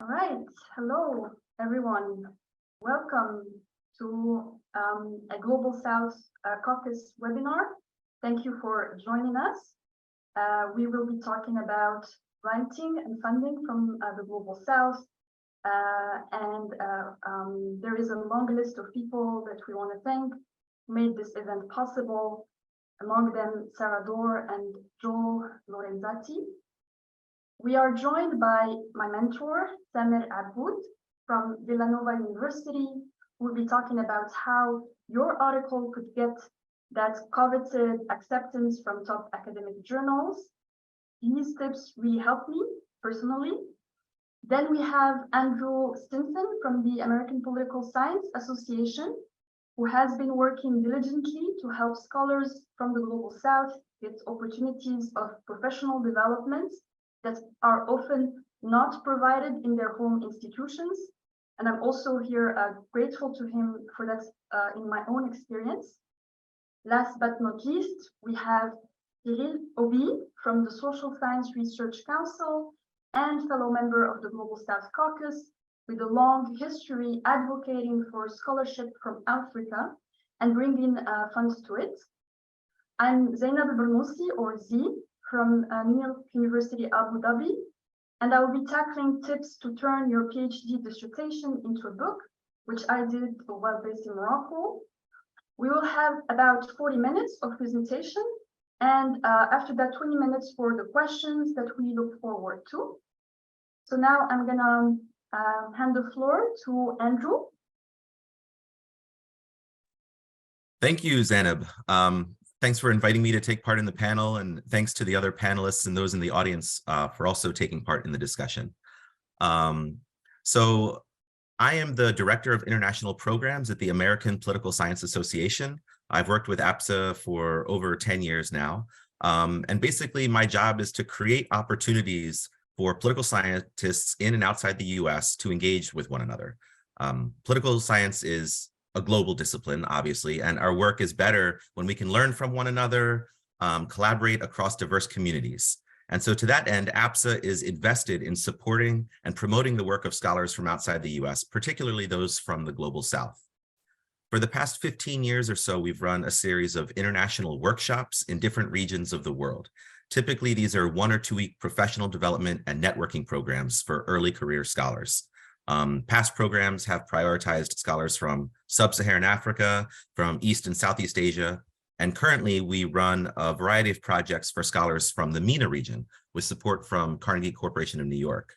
All right, hello everyone. Welcome to a Global South Caucus webinar. Thank you for joining us. We will be talking about granting and funding from the Global South. There is a long list of people that we want to thank who made this event possible. Among them, Sarah Dorr and Joel Lorenzati. We are joined by my mentor, Abboud from Villanova University, who will be talking about how your article could get that coveted acceptance from top academic journals. These tips really helped me personally. Then we have Andrew Stinson from the American Political Science Association, who has been working diligently to help scholars from the Global South get opportunities of professional development that are often not provided in their home institutions. And I'm also here grateful to him for that in my own experience. Last but not least, we have Cyril from the Social Science Research Council and fellow member of the Global South Caucus with a long history advocating for scholarship from Africa and bringing funds to it. I'm Zaynab Bernoussi, or Z, from New York University, Abu Dhabi, and I will be tackling tips to turn your PhD dissertation into a book, which I did while based in Morocco. We will have about 40 minutes of presentation, and after that 20 minutes for the questions that we look forward to. So now I'm gonna hand the floor to Andrew. Thank you, Zaynab. Thanks for inviting me to take part in the panel, and thanks to the other panelists and those in the audience for also taking part in the discussion. So I am the Director of International Programs at the American Political Science Association. I've worked with APSA for over 10 years now. And basically my job is to create opportunities for political scientists in and outside the US to engage with one another. Political science is a global discipline, obviously, and our work is better when we can learn from one another, collaborate across diverse communities. And so to that end, APSA is invested in supporting and promoting the work of scholars from outside the US, particularly those from the Global South. For the past 15 years or so, we've run a series of international workshops in different regions of the world. Typically, these are 1 or 2 week professional development and networking programs for early career scholars. Past programs have prioritized scholars from Sub-Saharan Africa, from East and Southeast Asia, and currently we run a variety of projects for scholars from the MENA region with support from Carnegie Corporation of New York.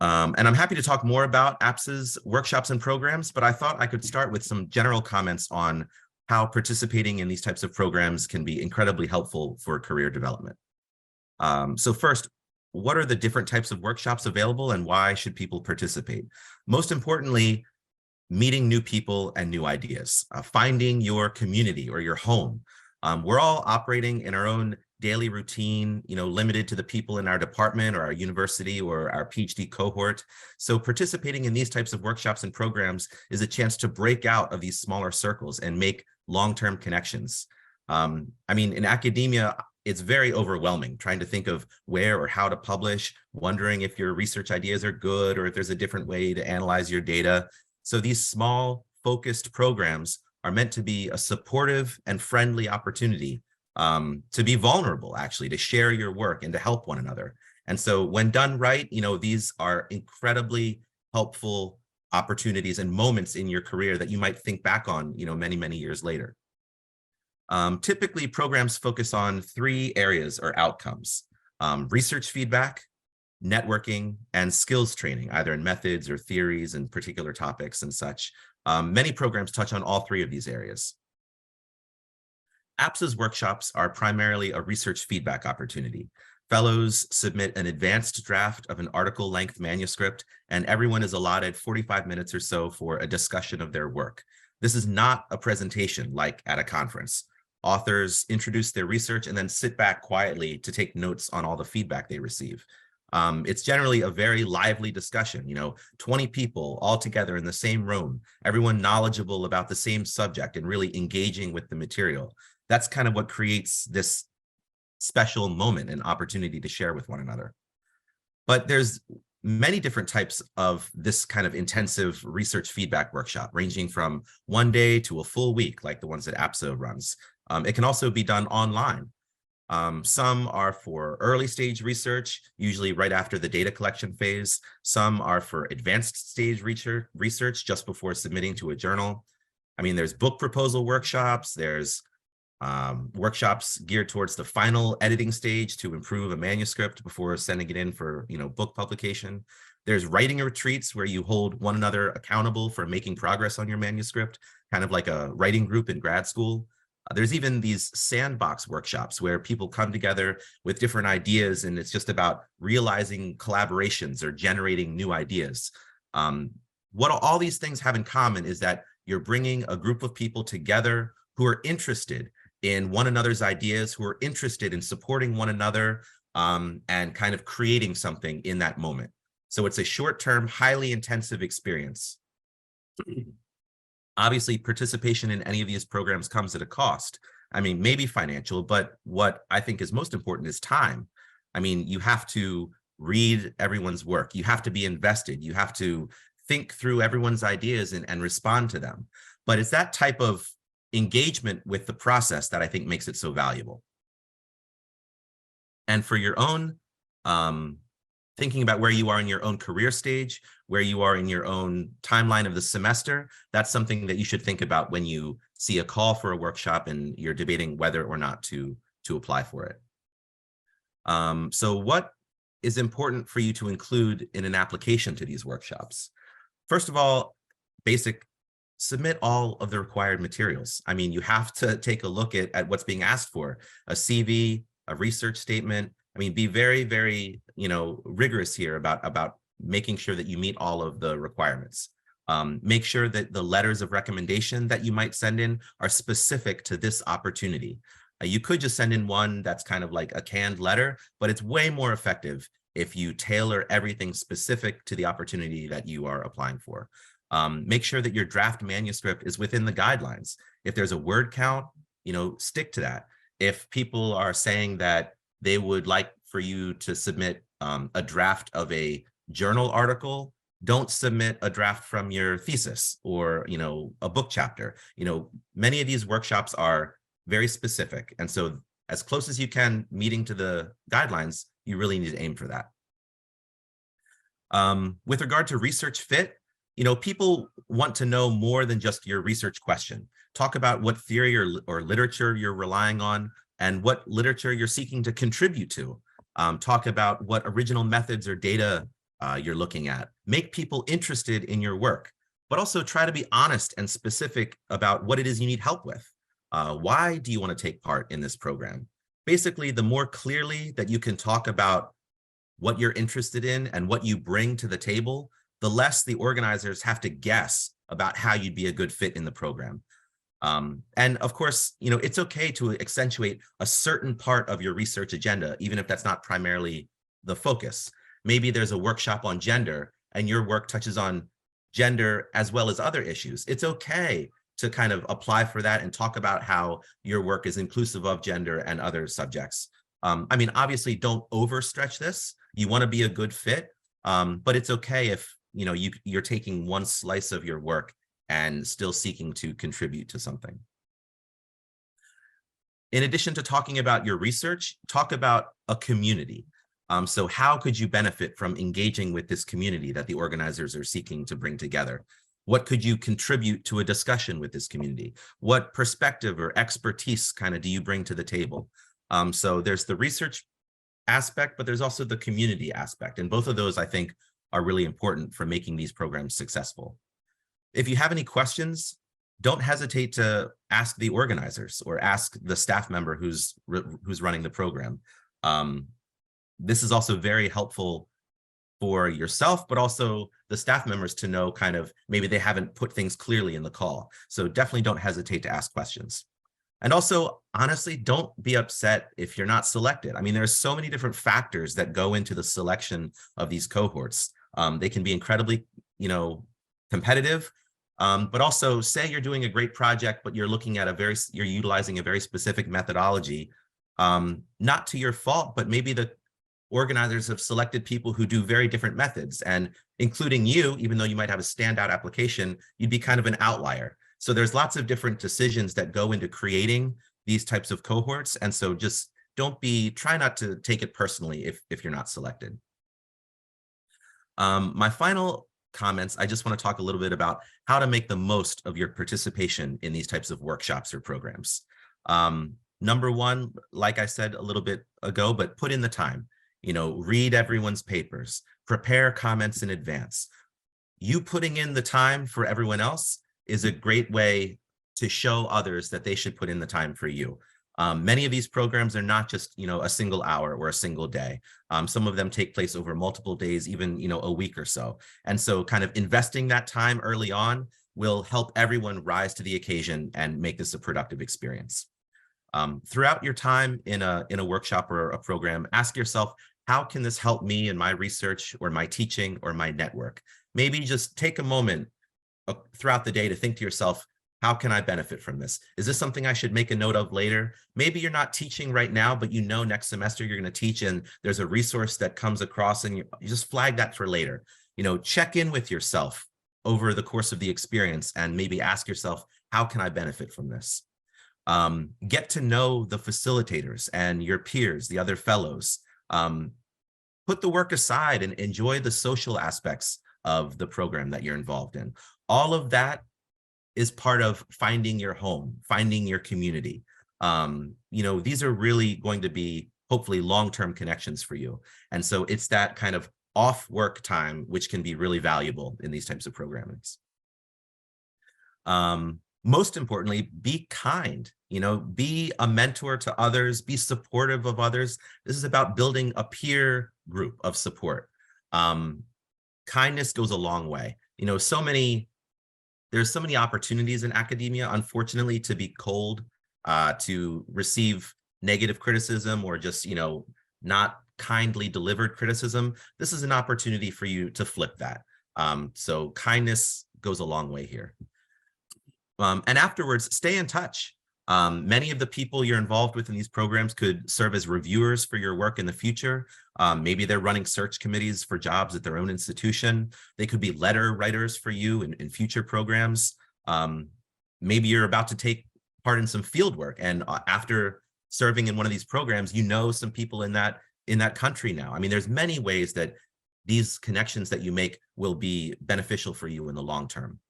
And I'm happy to talk more about APSA's workshops and programs, but I thought I could start with some general comments on how participating in these types of programs can be incredibly helpful for career development. So first, what are the different types of workshops available and why should people participate? Most importantly, meeting new people and new ideas, finding your community or your home. We're all operating in our own daily routine, limited to the people in our department or our university or our PhD cohort. So participating in these types of workshops and programs is a chance to break out of these smaller circles and make long-term connections. In academia, it's very overwhelming trying to think of where or how to publish, wondering if your research ideas are good or if there's a different way to analyze your data. So these small focused programs are meant to be a supportive and friendly opportunity to be vulnerable, actually, to share your work and to help one another. And so when done right, these are incredibly helpful opportunities and moments in your career that you might think back on, many, many years later. Typically, programs focus on 3 areas or outcomes: research feedback, networking, and skills training, either in methods or theories and particular topics and such. Many programs touch on all 3 of these areas. APSA's workshops are primarily a research feedback opportunity. Fellows submit an advanced draft of an article-length manuscript, and everyone is allotted 45 minutes or so for a discussion of their work. This is not a presentation like at a conference. Authors introduce their research and then sit back quietly to take notes on all the feedback they receive. It's generally a very lively discussion, 20 people all together in the same room, everyone knowledgeable about the same subject and really engaging with the material. That's kind of what creates this special moment and opportunity to share with one another. But there's many different types of this kind of intensive research feedback workshop, ranging from 1 day to a full week, like the ones that APSA runs. It can also be done online. Some are for early stage research, usually right after the data collection phase. Some are for advanced stage research just before submitting to a journal. I mean, there's book proposal workshops, there's workshops geared towards the final editing stage to improve a manuscript before sending it in for, book publication. There's writing retreats where you hold one another accountable for making progress on your manuscript, kind of like a writing group in grad school. There's even these sandbox workshops where people come together with different ideas, and it's just about realizing collaborations or generating new ideas. What all these things have in common is that you're bringing a group of people together who are interested in one another's ideas, who are interested in supporting one another, and kind of creating something in that moment. So it's a short-term, highly intensive experience. Obviously, participation in any of these programs comes at a cost. I mean, maybe financial, but what I think is most important is time. I mean, you have to read everyone's work. You have to be invested. You have to think through everyone's ideas and respond to them. But it's that type of engagement with the process that I think makes it so valuable. And for your own thinking about where you are in your own career stage, where you are in your own timeline of the semester, that's something that you should think about when you see a call for a workshop and you're debating whether or not to apply for it. So what is important for you to include in an application to these workshops? First of all, submit all of the required materials. I mean, you have to take a look at what's being asked for, a CV, a research statement. I mean, be very, very, rigorous here about making sure that you meet all of the requirements. Make sure that the letters of recommendation that you might send in are specific to this opportunity. You could just send in one that's kind of like a canned letter, but it's way more effective if you tailor everything specific to the opportunity that you are applying for. Make sure that your draft manuscript is within the guidelines. If there's a word count, stick to that. If people are saying that they would like for you to submit a draft of a journal article, don't submit a draft from your thesis or, a book chapter. Many of these workshops are very specific. And so as close as you can meeting to the guidelines, you really need to aim for that. With regard to research fit, people want to know more than just your research question. Talk about what theory or literature you're relying on and what literature you're seeking to contribute to. Talk about what original methods or data you're looking at. Make people interested in your work, but also try to be honest and specific about what it is you need help with. Why do you want to take part in this program? Basically, the more clearly that you can talk about what you're interested in and what you bring to the table, the less the organizers have to guess about how you'd be a good fit in the program. And of course, it's okay to accentuate a certain part of your research agenda, even if that's not primarily the focus. Maybe there's a workshop on gender and your work touches on gender as well as other issues. It's okay to kind of apply for that and talk about how your work is inclusive of gender and other subjects. I mean, obviously, don't overstretch this. You want to be a good fit, but it's okay if you're taking one slice of your work and still seeking to contribute to something. In addition to talking about your research, talk about a community. So how could you benefit from engaging with this community that the organizers are seeking to bring together? What could you contribute to a discussion with this community? What perspective or expertise kind of do you bring to the table? So there's the research aspect, but there's also the community aspect. And both of those, I think, are really important for making these programs successful. If you have any questions, don't hesitate to ask the organizers or ask the staff member who's running the program. This is also very helpful for yourself, but also the staff members to know kind of maybe they haven't put things clearly in the call. So definitely don't hesitate to ask questions. And also, honestly, don't be upset if you're not selected. I mean, there's so many different factors that go into the selection of these cohorts. They can be incredibly, competitive, but also say you're doing a great project, but you're looking at you're utilizing a very specific methodology, not to your fault, but maybe the organizers have selected people who do very different methods, and including you, even though you might have a standout application, you'd be kind of an outlier. So there's lots of different decisions that go into creating these types of cohorts. And so just try not to take it personally if you're not selected. My final comments, I just want to talk a little bit about how to make the most of your participation in these types of workshops or programs. Number one, like I said a little bit ago, but put in the time, read everyone's papers, prepare comments in advance. You putting in the time for everyone else is a great way to show others that they should put in the time for you. Many of these programs are not just, a single hour or a single day. Some of them take place over multiple days, even, a week or so. And so kind of investing that time early on will help everyone rise to the occasion and make this a productive experience. Throughout your time in a workshop or a program, ask yourself, how can this help me in my research or my teaching or my network? Maybe just take a moment throughout the day to think to yourself, how can I benefit from this? Is this something I should make a note of later? Maybe you're not teaching right now, but next semester you're going to teach, and there's a resource that comes across, and you just flag that for later. Check in with yourself over the course of the experience and maybe ask yourself, how can I benefit from this? Get to know the facilitators and your peers, the other fellows. Put the work aside and enjoy the social aspects of the program that you're involved in. All of that is part of finding your home, finding your community. These are really going to be hopefully long-term connections for you. And so it's that kind of off work time, which can be really valuable in these types of programmings. Most importantly, be kind, be a mentor to others, be supportive of others. This is about building a peer group of support. Kindness goes a long way. There's so many opportunities in academia, unfortunately, to be cold, to receive negative criticism or just, not kindly delivered criticism. This is an opportunity for you to flip that. So kindness goes a long way here. And afterwards, stay in touch. Many of the people you're involved with in these programs could serve as reviewers for your work in the future. Maybe they're running search committees for jobs at their own institution. They could be letter writers for you in future programs. Maybe you're about to take part in some field work, and after serving in one of these programs, some people in that country now. I mean, there's many ways that these connections that you make will be beneficial for you in the long term.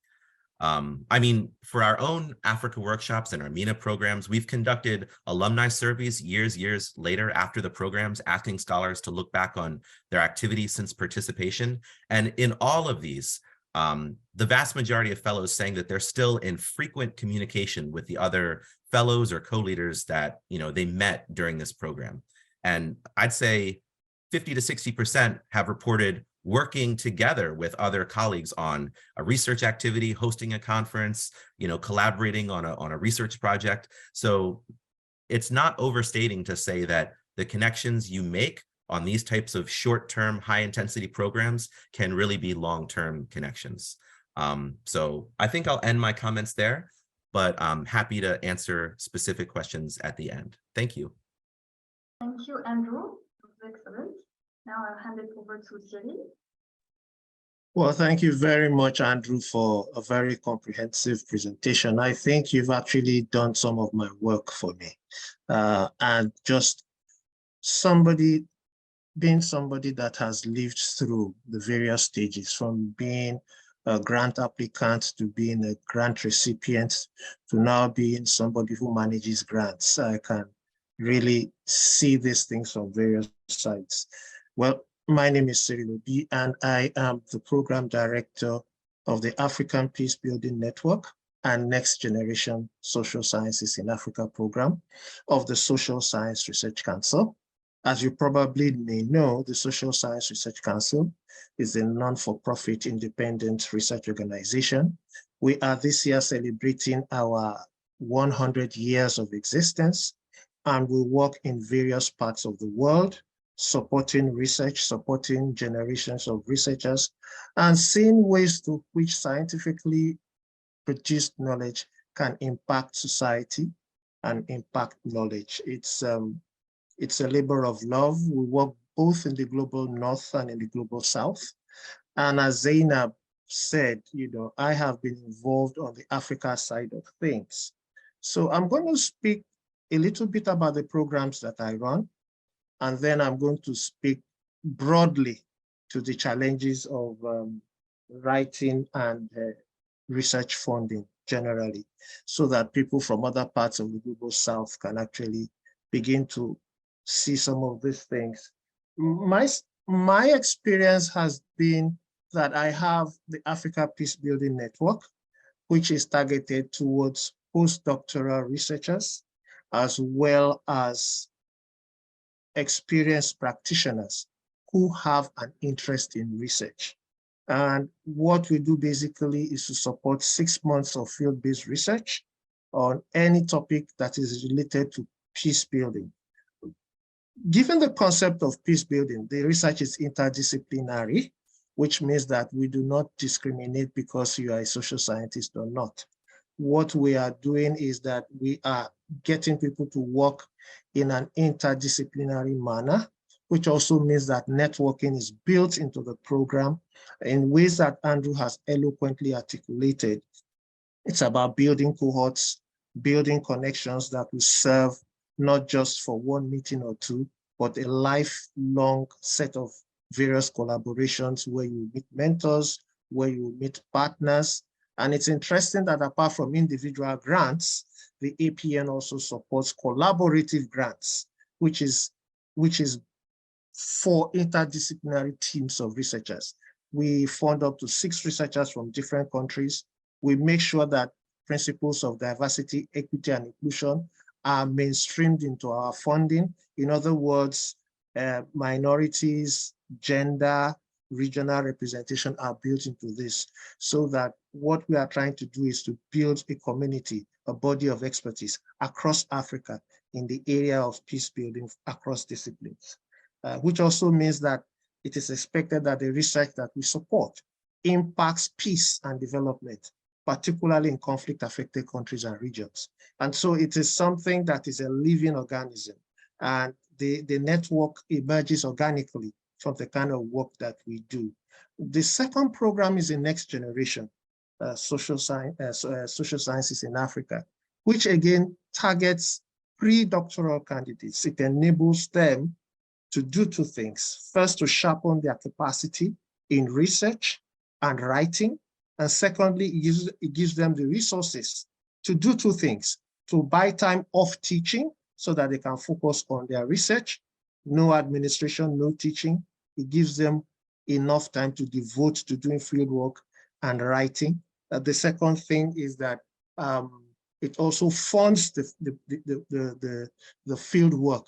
For our own Africa workshops and our MENA programs, we've conducted alumni surveys years later after the programs, asking scholars to look back on their activities since participation. And in all of these, the vast majority of fellows saying that they're still in frequent communication with the other fellows or co-leaders that they met during this program. And I'd say 50 to 60% have reported working together with other colleagues on a research activity, hosting a conference, collaborating on a research project. So it's not overstating to say that the connections you make on these types of short-term, high-intensity programs can really be long-term connections. So I think I'll end my comments there, but I'm happy to answer specific questions at the end. Thank you. Thank you, Andrew. It was excellent. Now I'll hand it over to Cyril. Well, thank you very much, Andrew, for a very comprehensive presentation. I think you've actually done some of my work for me. And just being somebody that has lived through the various stages, from being a grant applicant to being a grant recipient to now being somebody who manages grants. I can really see these things from various sides. Well, my name is Cyril, and I am the Program Director of the African Peace Building Network and Next Generation Social Sciences in Africa program of the Social Science Research Council. As you probably may know, the Social Science Research Council is a non-for-profit independent research organization. We are this year celebrating our 100 years of existence, and we work in various parts of the world, supporting research, supporting generations of researchers, and seeing ways to which scientifically produced knowledge can impact society and impact knowledge. It's a labor of love. We work both in the global north and in the global south. And as Zaynab said, I have been involved on the Africa side of things. So I'm going to speak a little bit about the programs that I run, and then I'm going to speak broadly to the challenges of writing and research funding generally, so that people from other parts of the global south can actually begin to see some of these things. My experience has been that I have the Africa Peace Building Network, which is targeted towards postdoctoral researchers, as well as experienced practitioners who have an interest in research. And what we do basically is to support 6 months of field-based research on any topic that is related to peace building. Given the concept of peace building, the research is interdisciplinary, which means that we do not discriminate because you are a social scientist or not. What we are doing is that we are getting people to work in an interdisciplinary manner, which also means that networking is built into the program in ways that Andrew has eloquently articulated. It's about building cohorts, building connections that will serve not just for one meeting or two, but a lifelong set of various collaborations where you meet mentors, where you meet partners. And it's interesting that apart from individual grants, the APN also supports collaborative grants, which is for interdisciplinary teams of researchers. We fund up to 6 researchers from different countries. We make sure that principles of diversity, equity, and inclusion are mainstreamed into our funding. In other words, minorities, gender, regional representation are built into this, so that what we are trying to do is to build a community, a body of expertise across Africa in the area of peace building across disciplines, which also means that it is expected that the research that we support impacts peace and development, particularly in conflict-affected countries and regions. And so it is something that is a living organism, and the network emerges organically from the kind of work that we do. The second program is the next generation social sciences in Africa, which again targets pre-doctoral candidates. It enables them to do 2 things. First, to sharpen their capacity in research and writing. And secondly, it gives them the resources to do 2 things: to buy time off teaching so that they can focus on their research, no administration, no teaching. It gives them enough time to devote to doing field work and writing. The second thing is that it also funds the field work.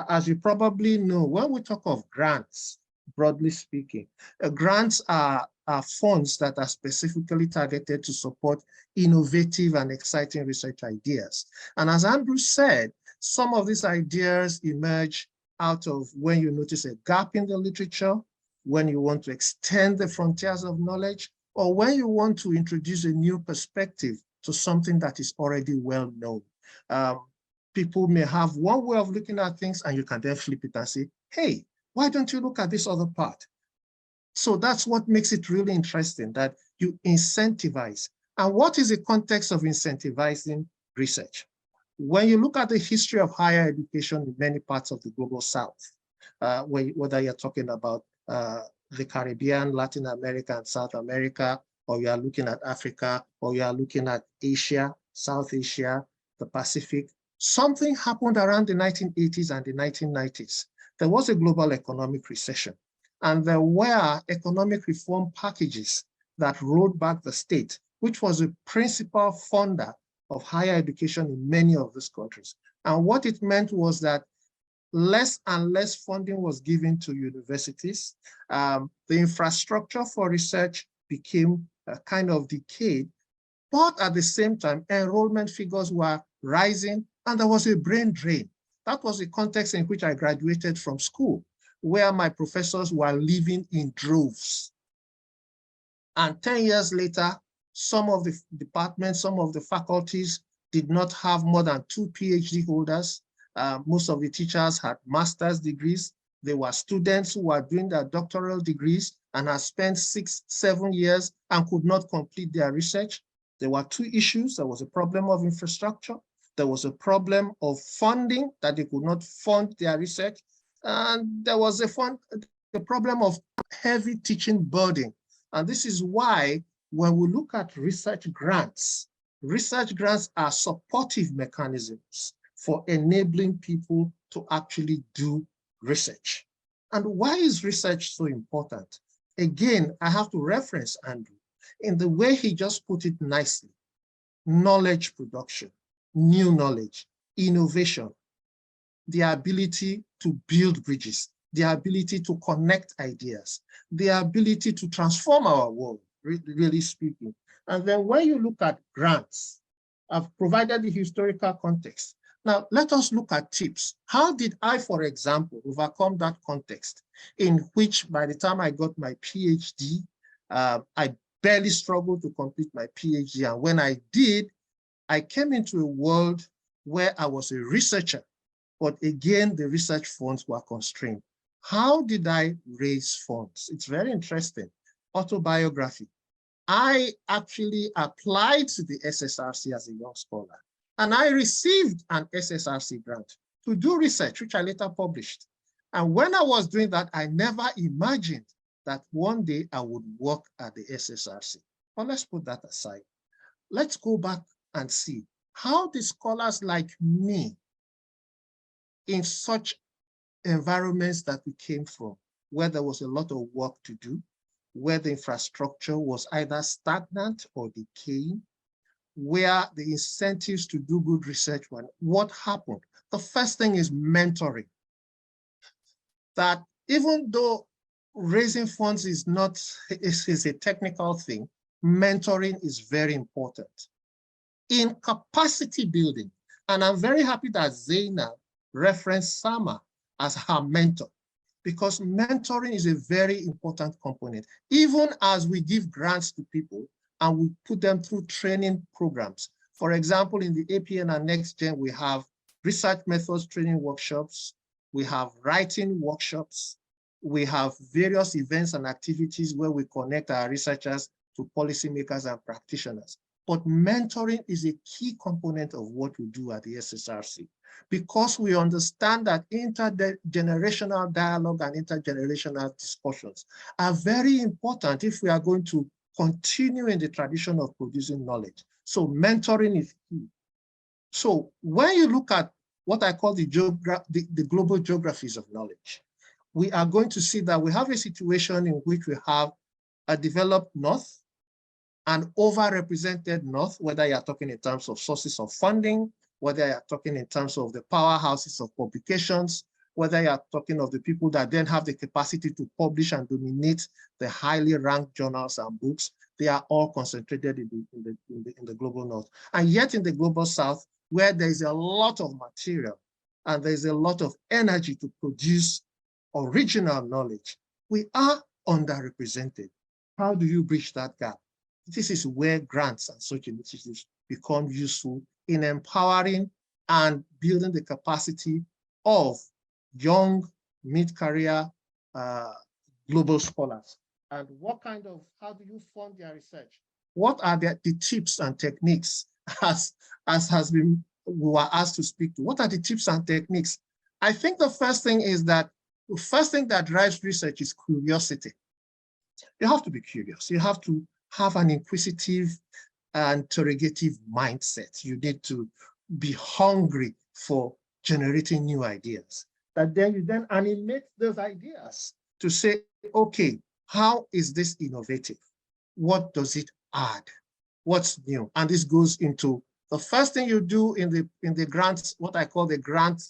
As you probably know, when we talk of grants, broadly speaking, grants are funds that are specifically targeted to support innovative and exciting research ideas. And as Andrew said, some of these ideas emerge out of when you notice a gap in the literature, when you want to extend the frontiers of knowledge, or when you want to introduce a new perspective to something that is already well known. People may have one way of looking at things, and you can then flip it and say, hey, why don't you look at this other part? So that's what makes it really interesting, that you incentivize. And what is the context of incentivizing research? When you look at the history of higher education in many parts of the global South, whether you're talking about the Caribbean, Latin America, and South America, or you are looking at Africa, or you are looking at Asia, South Asia, the Pacific, something happened around the 1980s and the 1990s. There was a global economic recession, and there were economic reform packages that rolled back the state, which was a principal funder of higher education in many of these countries. And what it meant was that less and less funding was given to universities. The infrastructure for research became kind of decayed, but at the same time, enrollment figures were rising, and there was a brain drain. That was the context in which I graduated from school, where my professors were leaving in droves. And 10 years later, some of the departments, some of the faculties did not have more than 2 PhD holders. Most of the teachers had master's degrees. There were students who were doing their doctoral degrees and had spent 6, 7 years and could not complete their research. There were two issues. There was a problem of infrastructure. There was a problem of funding, that they could not fund their research. And there was a problem of heavy teaching burden. And this is why when we look at research grants are supportive mechanisms for enabling people to actually do research. And why is research so important? Again, I have to reference Andrew in the way he just put it nicely. Knowledge production, new knowledge, innovation, the ability to build bridges, the ability to connect ideas, the ability to transform our world, really speaking. And then when you look at grants, I've provided the historical context. Now, let us look at tips. How did I, for example, overcome that context in which by the time I got my PhD, I barely struggled to complete my PhD. And when I did, I came into a world where I was a researcher, but again, the research funds were constrained. How did I raise funds? It's very interesting. Autobiography. I actually applied to the SSRC as a young scholar, and I received an SSRC grant to do research, which I later published. And when I was doing that, I never imagined that one day I would work at the SSRC. But let's put that aside. Let's go back and see how the scholars like me in such environments that we came from, where there was a lot of work to do, where the infrastructure was either stagnant or decaying, where the incentives to do good research were, what happened? The first thing is mentoring. That even though raising funds is a technical thing, mentoring is very important. In capacity building, and I'm very happy that Zaynab referenced Sama as her mentor, because mentoring is a very important component. Even as we give grants to people and we put them through training programs. For example, in the APN and NextGen, we have research methods training workshops, we have writing workshops, we have various events and activities where we connect our researchers to policymakers and practitioners. But mentoring is a key component of what we do at the SSRC, because we understand that intergenerational dialogue and intergenerational discussions are very important if we are going to continue in the tradition of producing knowledge. So mentoring is key. So when you look at what I call the global geographies of knowledge, we are going to see that we have a situation in which we have a developed North, an overrepresented North, whether you're talking in terms of sources of funding, whether you're talking in terms of the powerhouses of publications, whether you're talking of the people that then have the capacity to publish and dominate the highly ranked journals and books, they are all concentrated in the global North. And yet in the global South, where there is a lot of material and there's a lot of energy to produce original knowledge, we are underrepresented. How do you bridge that gap? This is where grants and such initiatives become useful in empowering and building the capacity of young, mid-career global scholars. And how do you fund their research? What are the tips and techniques, as has been, we were asked to speak to? What are the tips and techniques? I think the first thing is that the first thing that drives research is curiosity. You have to be curious. You have to have an inquisitive and interrogative mindset. You need to be hungry for generating new ideas. That then you then animate those ideas to say, okay, how is this innovative? What does it add? What's new? And this goes into the first thing you do in the grants, what I call the grant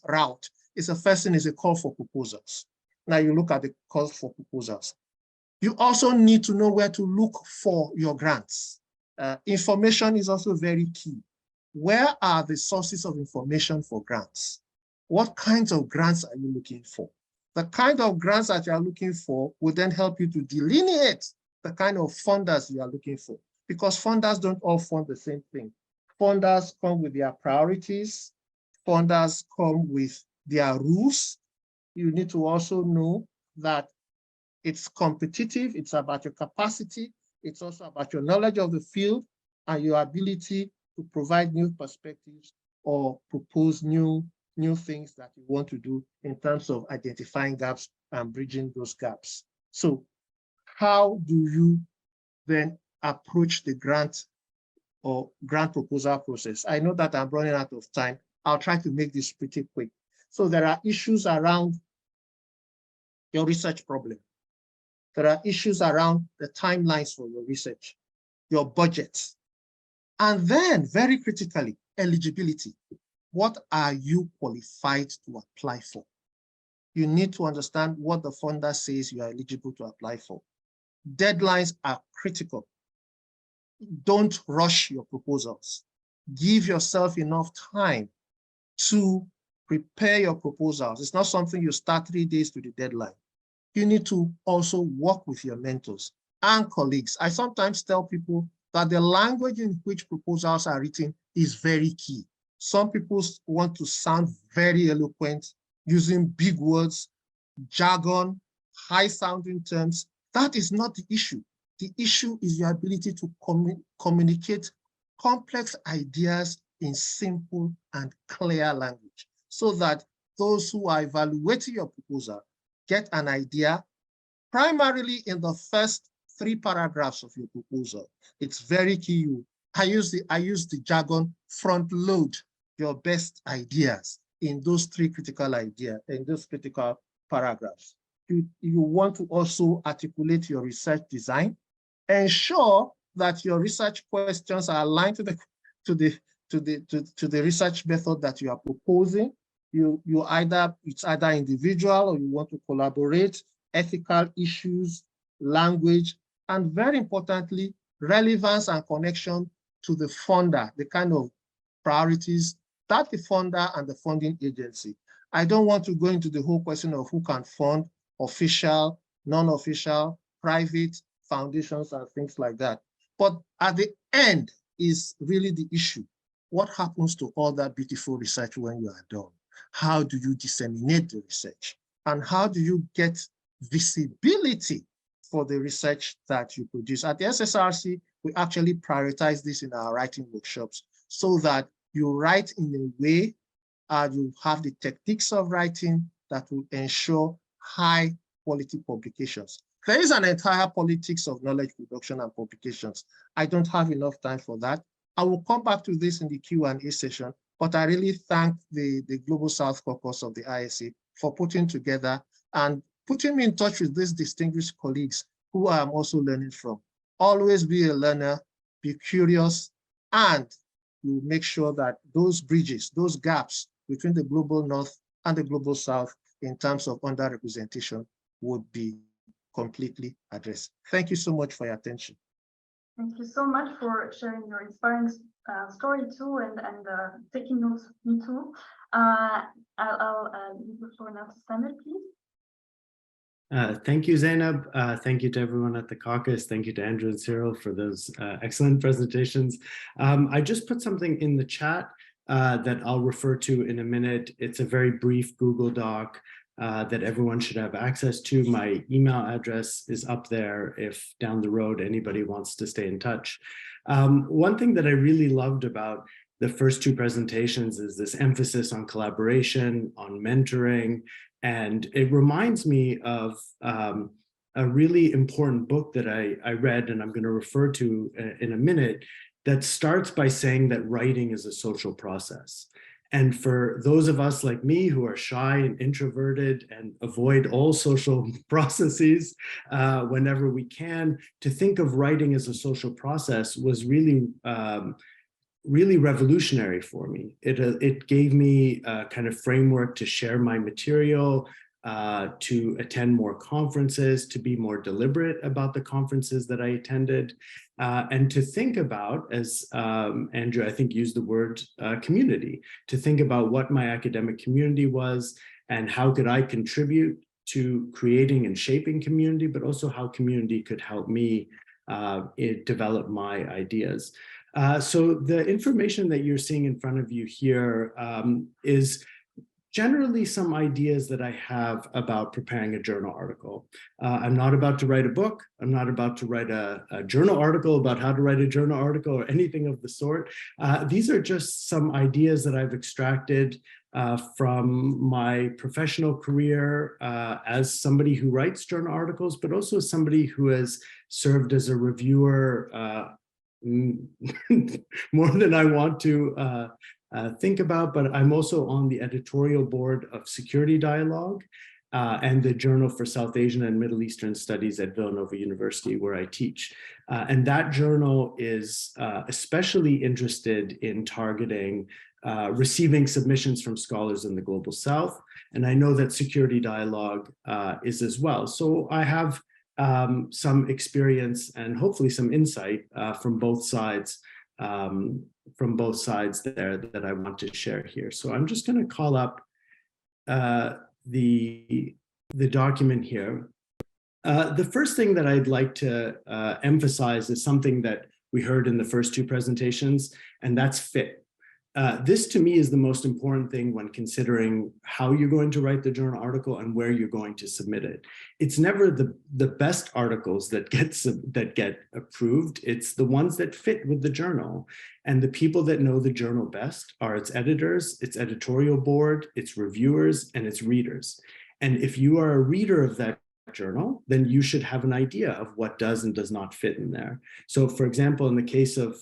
route, is the first thing is a call for proposals. Now you look at the call for proposals. You also need to know where to look for your grants. Information is also very key. Where are the sources of information for grants? What kinds of grants are you looking for? The kind of grants that you are looking for will then help you to delineate the kind of funders you are looking for, because funders don't all fund the same thing. Funders come with their priorities. Funders come with their rules. You need to also know that it's competitive, it's about your capacity, it's also about your knowledge of the field and your ability to provide new perspectives or propose new things that you want to do in terms of identifying gaps and bridging those gaps. So how do you then approach the grant or grant proposal process? I know that I'm running out of time. I'll try to make this pretty quick. So there are issues around your research problem. There are issues around the timelines for your research, your budget, and then very critically, eligibility. What are you qualified to apply for? You need to understand what the funder says you are eligible to apply for. Deadlines are critical. Don't rush your proposals. Give yourself enough time to prepare your proposals. It's not something you start 3 days to the deadline. You need to also work with your mentors and colleagues. I sometimes tell people that the language in which proposals are written is very key. Some people want to sound very eloquent, using big words, jargon, high-sounding terms. That is not the issue. The issue is your ability to communicate complex ideas in simple and clear language, so that those who are evaluating your proposal get an idea primarily in the first 3 paragraphs of your proposal. It's very key. I use the jargon, front load your best ideas in those 3 critical ideas, in those critical paragraphs. You want to also articulate your research design, ensure that your research questions are aligned to the research method that you are proposing. It's either individual or you want to collaborate, ethical issues, language, and very importantly, relevance and connection to the funder, the kind of priorities that the funder and the funding agency. I don't want to go into the whole question of who can fund, official, non-official, private, foundations, and things like that. But at the end is really the issue. What happens to all that beautiful research when you are done? How do you disseminate the research? And how do you get visibility for the research that you produce? At the SSRC, we actually prioritize this in our writing workshops so that you write in a way and you have the techniques of writing that will ensure high quality publications. There is an entire politics of knowledge production and publications. I don't have enough time for that. I will come back to this in the Q&A session, but I really thank the Global South Caucus of the ISA for putting together and putting me in touch with these distinguished colleagues who I am also learning from. Always be a learner, be curious, and you make sure that those bridges, those gaps between the Global North and the Global South in terms of underrepresentation would be completely addressed. Thank you so much for your attention. Thank you so much for sharing your inspiring story too, and taking notes, me too. I'll leave the floor now to Samuel, please. Thank you, Zaynab. Thank you to everyone at the caucus. Thank you to Andrew and Cyril for those excellent presentations. I just put something in the chat that I'll refer to in a minute. It's a very brief Google Doc that everyone should have access to. My email address is up there if down the road anybody wants to stay in touch. One thing that I really loved about the first 2 presentations is this emphasis on collaboration, on mentoring, and it reminds me of a really important book that I read, and I'm going to refer to in a minute, that starts by saying that writing is a social process. And for those of us like me who are shy and introverted and avoid all social processes whenever we can, to think of writing as a social process was really, really revolutionary for me. It gave me a kind of framework to share my material, to attend more conferences, to be more deliberate about the conferences that I attended, and to think about, as Andrew, I think, used the word community, to think about what my academic community was and how could I contribute to creating and shaping community, but also how community could help me develop my ideas. So the information that you're seeing in front of you here is generally some ideas that I have about preparing a journal article. I'm not about to write a book. I'm not about to write a journal article about how to write a journal article or anything of the sort. These are just some ideas that I've extracted from my professional career as somebody who writes journal articles, but also as somebody who has served as a reviewer more than I want to think about, but I'm also on the editorial board of Security Dialogue and the Journal for South Asian and Middle Eastern Studies at Villanova University, where I teach. And that journal is especially interested in targeting receiving submissions from scholars in the Global South. And I know that Security Dialogue is as well. So I have some experience and hopefully some insight from both sides there that I want to share here. So I'm just going to call up the document here. The first thing that I'd like to emphasize is something that we heard in the first two presentations, and that's fit. This to me is the most important thing when considering how you're going to write the journal article and where you're going to submit it. It's never the best articles that get approved. It's the ones that fit with the journal. And the people that know the journal best are its editors, its editorial board, its reviewers, and its readers. And if you are a reader of that journal, then you should have an idea of what does and does not fit in there. So for example, in the case of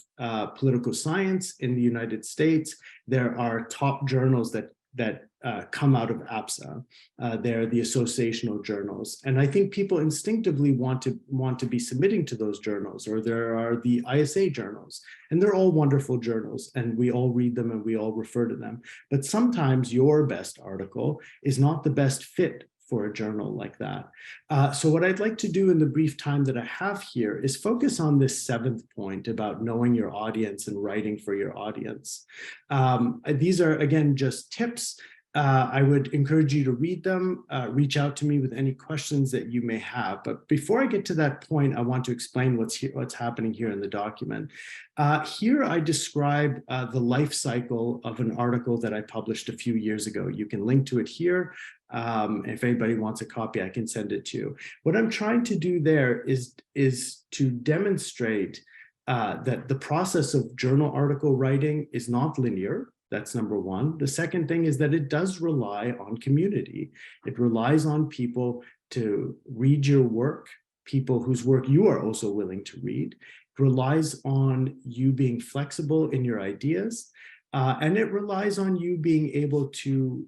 political science in the United States, there are top journals that come out of APSA. They're the associational journals. And I think people instinctively want to be submitting to those journals, or there are the ISA journals, and they're all wonderful journals, and we all read them and we all refer to them. But sometimes your best article is not the best fit for a journal like that. So what I'd like to do in the brief time that I have here is focus on this seventh point about knowing your audience and writing for your audience. These are, again, just tips. I would encourage you to read them, reach out to me with any questions that you may have. But before I get to that point, I want to explain what's happening here in the document. Here I describe the life cycle of an article that I published a few years ago. You can link to it here. If anybody wants a copy, I can send it to you. What I'm trying to do there is to demonstrate that the process of journal article writing is not linear. That's number one. The second thing is that it does rely on community. It relies on people to read your work, people whose work you are also willing to read. It relies on you being flexible in your ideas. And it relies on you being able to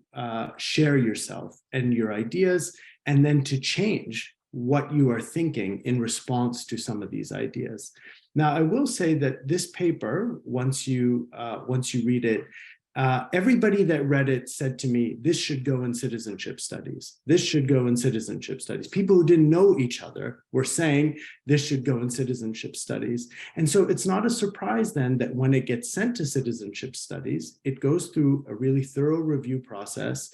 share yourself and your ideas, and then to change what you are thinking in response to some of these ideas. Now, I will say that this paper, once you read it, everybody that read it said to me, this should go in citizenship studies. This should go in citizenship studies. People who didn't know each other were saying this should go in citizenship studies. And so it's not a surprise then that when it gets sent to citizenship studies, it goes through a really thorough review process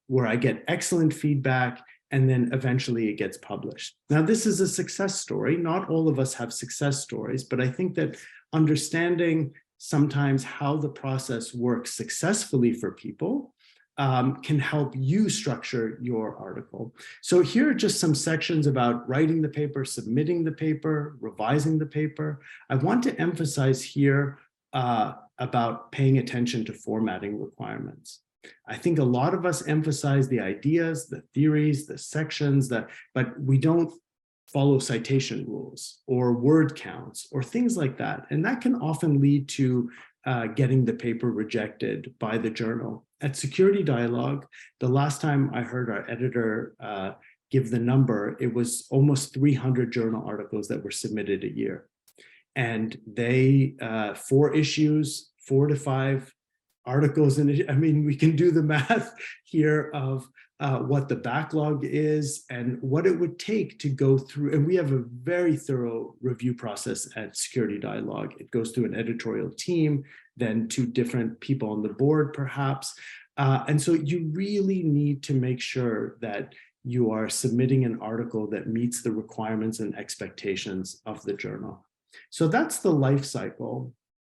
where I get excellent feedback, and then eventually it gets published. Now, this is a success story. Not all of us have success stories, but I think that understanding sometimes how the process works successfully for people can help you structure your article. So here are just some sections about writing the paper, submitting the paper, revising the paper. I want to emphasize here about paying attention to formatting requirements. I think a lot of us emphasize the ideas, the theories, the sections, but we don't follow citation rules or word counts or things like that. And that can often lead to getting the paper rejected by the journal. At Security Dialogue, the last time I heard our editor give the number, it was almost 300 journal articles that were submitted a year. And they, 4 issues, 4 to 5 articles in it. I mean, we can do the math here of what the backlog is and what it would take to go through. And we have a very thorough review process at Security Dialogue. It goes through an editorial team, then 2 different people on the board, perhaps. And so you really need to make sure that you are submitting an article that meets the requirements and expectations of the journal. So that's the life cycle.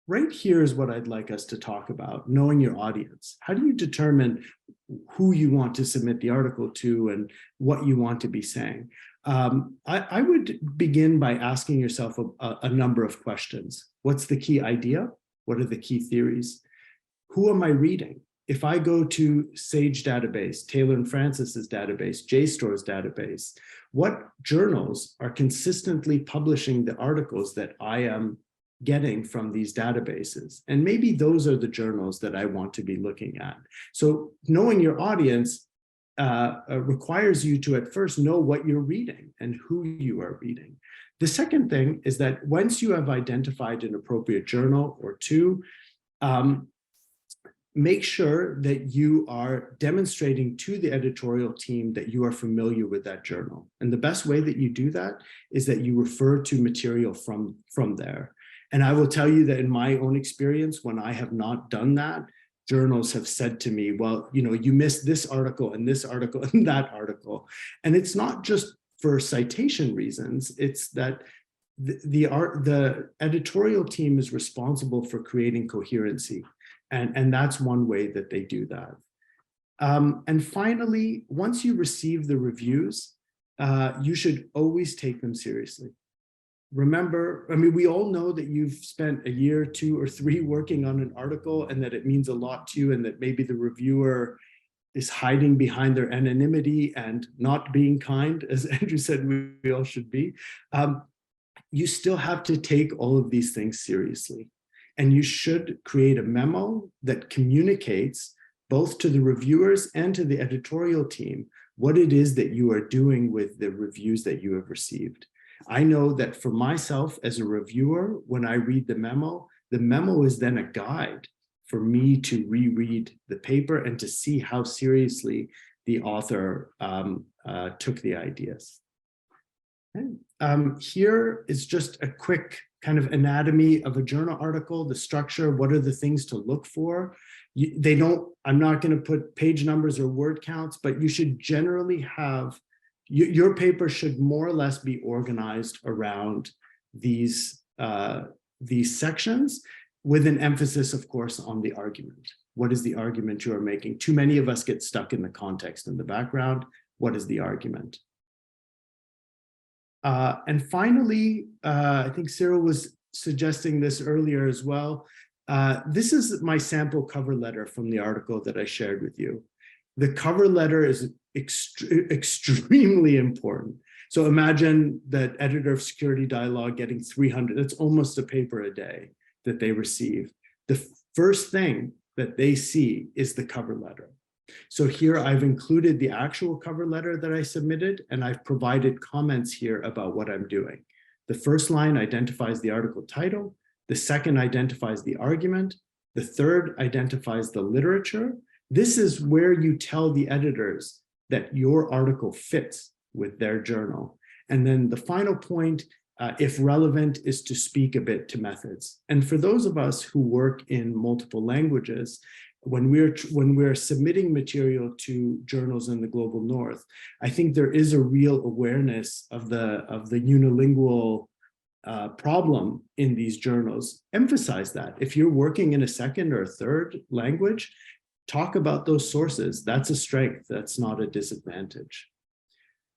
right here is what I'd like us to talk about, knowing your audience. How do you determine who you want to submit the article to and what you want to be saying? I would begin by asking yourself a number of questions. What's the key idea? What are the key theories? Who am I reading? If I go to Sage database, Taylor and Francis's database, JSTOR's database, what journals are consistently publishing the articles that I am getting from these databases? And maybe those are the journals that I want to be looking at. So knowing your audience requires you to at first know what you're reading and who you are reading. The second thing is that once you have identified an appropriate journal or two, make sure that you are demonstrating to the editorial team that you are familiar with that journal. And the best way that you do that is that you refer to material from there. And I will tell you that in my own experience, when I have not done that, journals have said to me, well, you know, you missed this article and this article and that article. And it's not just for citation reasons, it's that the editorial team is responsible for creating coherency. And that's one way that they do that. And finally, once you receive the reviews, you should always take them seriously. Remember, I mean, we all know that you've spent a year, 2 or 3 working on an article and that it means a lot to you and that maybe the reviewer is hiding behind their anonymity and not being kind, as Andrew said, we all should be. You still have to take all of these things seriously. And you should create a memo that communicates both to the reviewers and to the editorial team what it is that you are doing with the reviews that you have received. I know that for myself as a reviewer, when I read the memo is then a guide for me to reread the paper and to see how seriously the author took the ideas. Okay. Here is just a quick kind of anatomy of a journal article, the structure, what are the things to look for. I'm not going to put page numbers or word counts, but you should generally have, your paper should more or less be organized around these sections with an emphasis, of course, on the argument. What is the argument you are making? Too many of us get stuck in the context and the background. What is the argument? And finally, I think Cyril was suggesting this earlier as well. This is my sample cover letter from the article that I shared with you. The cover letter is extremely important. So imagine that editor of Security Dialogue getting 300, that's almost a paper a day that they receive. The first thing that they see is the cover letter. So here I've included the actual cover letter that I submitted, and I've provided comments here about what I'm doing. The first line identifies the article title. The second identifies the argument. The third identifies the literature. This is where you tell the editors that your article fits with their journal. And then the final point, if relevant, is to speak a bit to methods. And for those of us who work in multiple languages, when we're submitting material to journals in the global north, I think there is a real awareness of the unilingual problem in these journals. Emphasize that. If you're working in a second or a third language, talk about those sources. That's a strength. That's not a disadvantage.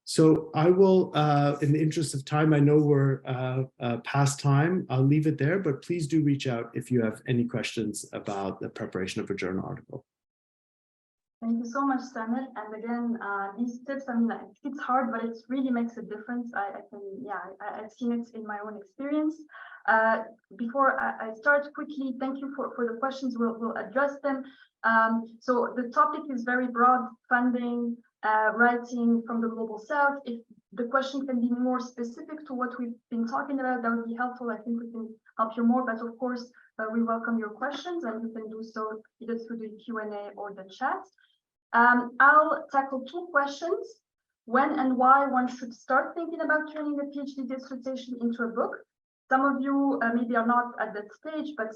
So I will, in the interest of time, I know we're past time. I'll leave it there, but please do reach out if you have any questions about the preparation of a journal article. Thank you so much, Samuel. And again, these tips, I mean, it's hard, but it really makes a difference. I've seen it in my own experience. Before I start quickly, thank you for the questions. We'll address them. So the topic is very broad: funding, writing from the global south. If the question can be more specific to what we've been talking about, that would be helpful. I think we can help you more, but of course, we welcome your questions, and you can do so either through the Q&A or the chat. I'll tackle 2 questions: when and why one should start thinking about turning a PhD dissertation into a book. Some of you maybe are not at that stage, but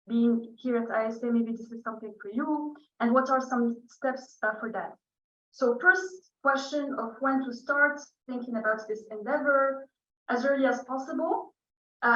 being here at ISA, maybe this is something for you. And what are some steps for that? So first question of when to start thinking about this endeavor: as early as possible.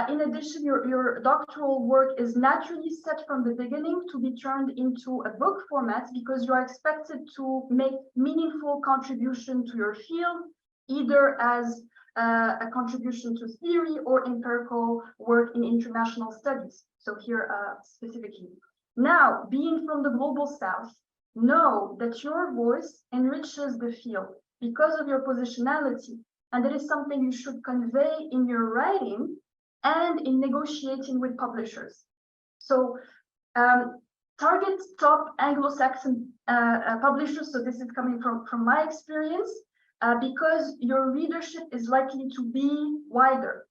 In addition, your doctoral work is naturally set from the beginning to be turned into a book format because you are expected to make meaningful contribution to your field, either as a contribution to theory or empirical work in international studies. So here specifically. Now, being from the global south, know that your voice enriches the field because of your positionality, and that is something you should convey in your writing and in negotiating with publishers. So target top Anglo-Saxon publishers. So this is coming from my experience, because your readership is likely to be wider.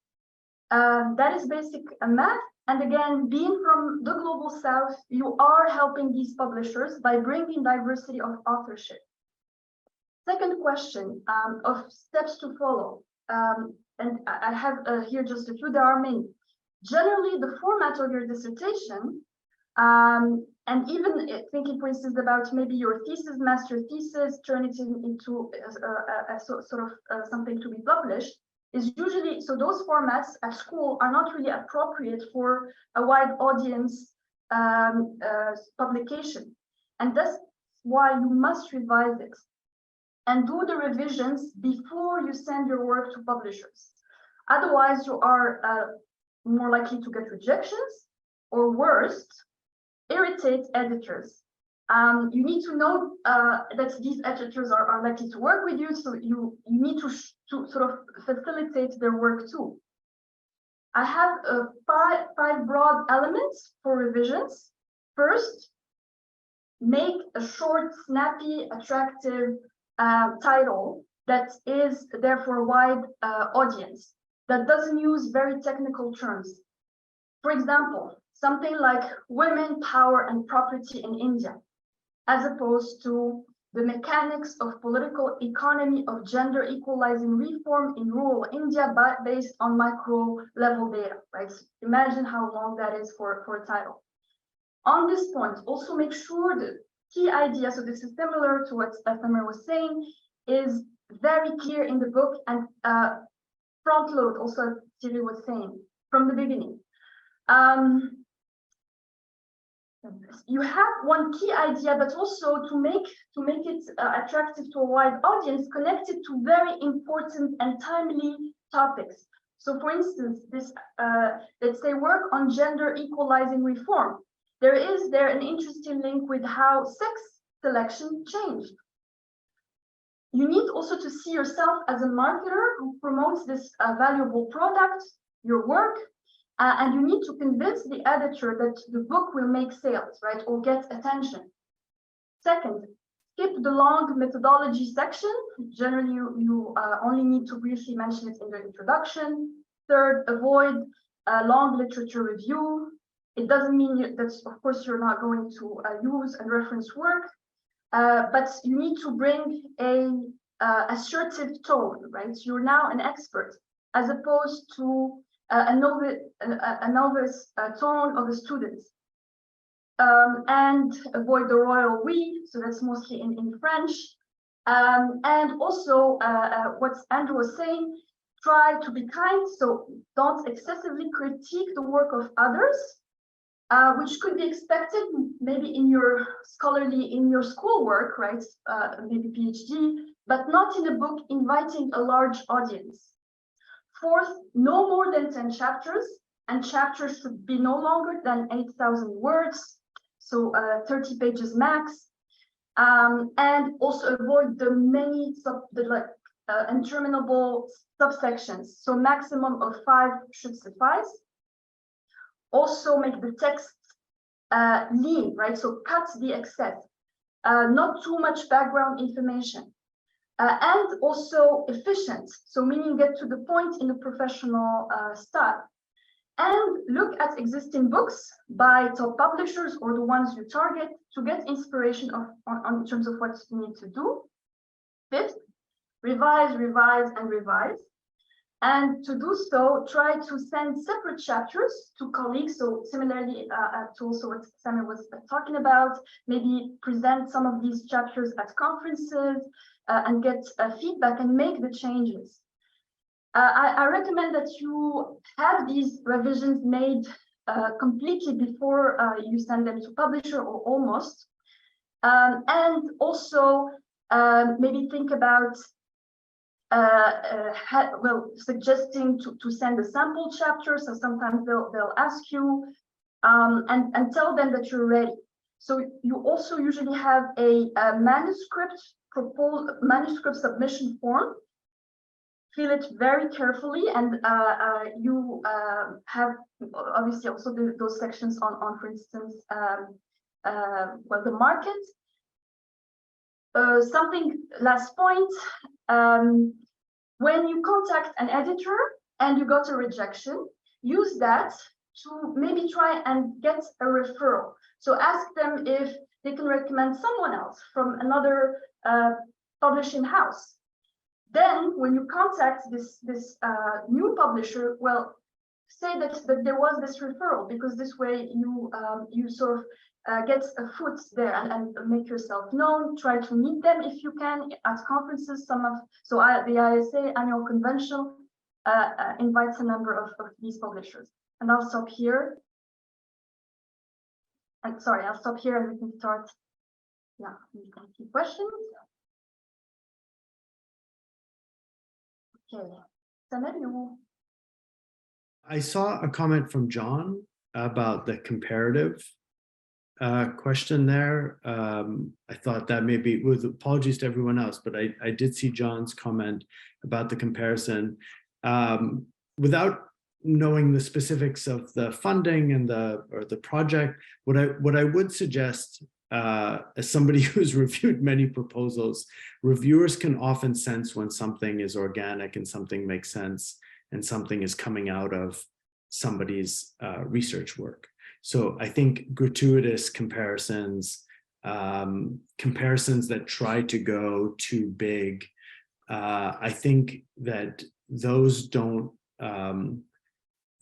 That is basic math. And again, being from the global south, you are helping these publishers by bringing diversity of authorship. Second question of steps to follow. And I have here just a few, there are many. Generally, the format of your dissertation, and even thinking, for instance, about maybe your thesis, master thesis, turn it into something to be published, is usually, so those formats at school are not really appropriate for a wide audience publication. And that's why you must revise it and do the revisions before you send your work to publishers. Otherwise, you are more likely to get rejections, or worse, irritate editors. You need to know that these editors are likely to work with you, so you need to sort of facilitate their work too. I have five broad elements for revisions. First, make a short, snappy, attractive title that is there for a wide audience, that doesn't use very technical terms. For example, something like Women, Power and Property in India, as opposed to the mechanics of political economy of gender equalizing reform in rural India, but based on micro level data, right? So imagine how long that is for a title. On this point, also make sure the key idea, so this is similar to what Samir was saying, is very clear in the book, and front load, also Cyril was saying, from the beginning. You have one key idea, but also to make it attractive to a wide audience, connected to very important and timely topics. So for instance, this, let's say, work on gender equalizing reform. There is an interesting link with how sex selection changed. You need also to see yourself as a marketer who promotes this valuable product, your work, and you need to convince the editor that the book will make sales, right, or get attention. Second, skip the long methodology section. Generally, you only need to briefly mention it in the introduction. Third, avoid long literature review. It doesn't mean that, of course, you're not going to use and reference work, but you need to bring a assertive tone, right? You're now an expert, as opposed to a novice tone of a student. And avoid the royal we, so that's mostly in French. And also, what Andrew was saying, try to be kind, so don't excessively critique the work of others, which could be expected maybe in your schoolwork, right? Maybe PhD, but not in a book inviting a large audience. Fourth, no more than 10 chapters, and chapters should be no longer than 8,000 words, so 30 pages max. And also avoid the many interminable subsections, so maximum of 5 should suffice. Also make the text lean, right? So cut the excess, not too much background information. And also efficient, so meaning get to the point in a professional style. And look at existing books by top publishers or the ones you target to get inspiration in terms of what you need to do. Fifth, revise, and revise. And to do so, try to send separate chapters to colleagues. So similarly to also what Samir was talking about, maybe present some of these chapters at conferences and get feedback and make the changes. I recommend that you have these revisions made completely before you send them to publisher, or almost. And also maybe think about suggesting to send a sample chapter. So sometimes they'll ask you and tell them that you're ready. So you also usually have a manuscript submission form. Fill it very carefully, and you have obviously also those sections on for instance, the market. Last point, when you contact an editor and you got a rejection, use that to maybe try and get a referral. So ask them if they can recommend someone else from another publishing house. Then when you contact this new publisher, well, say that there was this referral, because this way you sort of get a foot there and make yourself known. Try to meet them if you can at conferences. The ISA annual convention invites a number of these publishers. And I'll stop here. I'll stop here and we can start. Yeah, we can see questions. Okay, Zaynab, you. I saw a comment from John about the comparative question there. I thought that maybe, with apologies to everyone else, but I did see John's comment about the comparison. Without knowing the specifics of the funding and the project, what I would suggest, as somebody who's reviewed many proposals, reviewers can often sense when something is organic and something makes sense and something is coming out of somebody's research work. So I think gratuitous comparisons, comparisons that try to go too big, I think that those don't,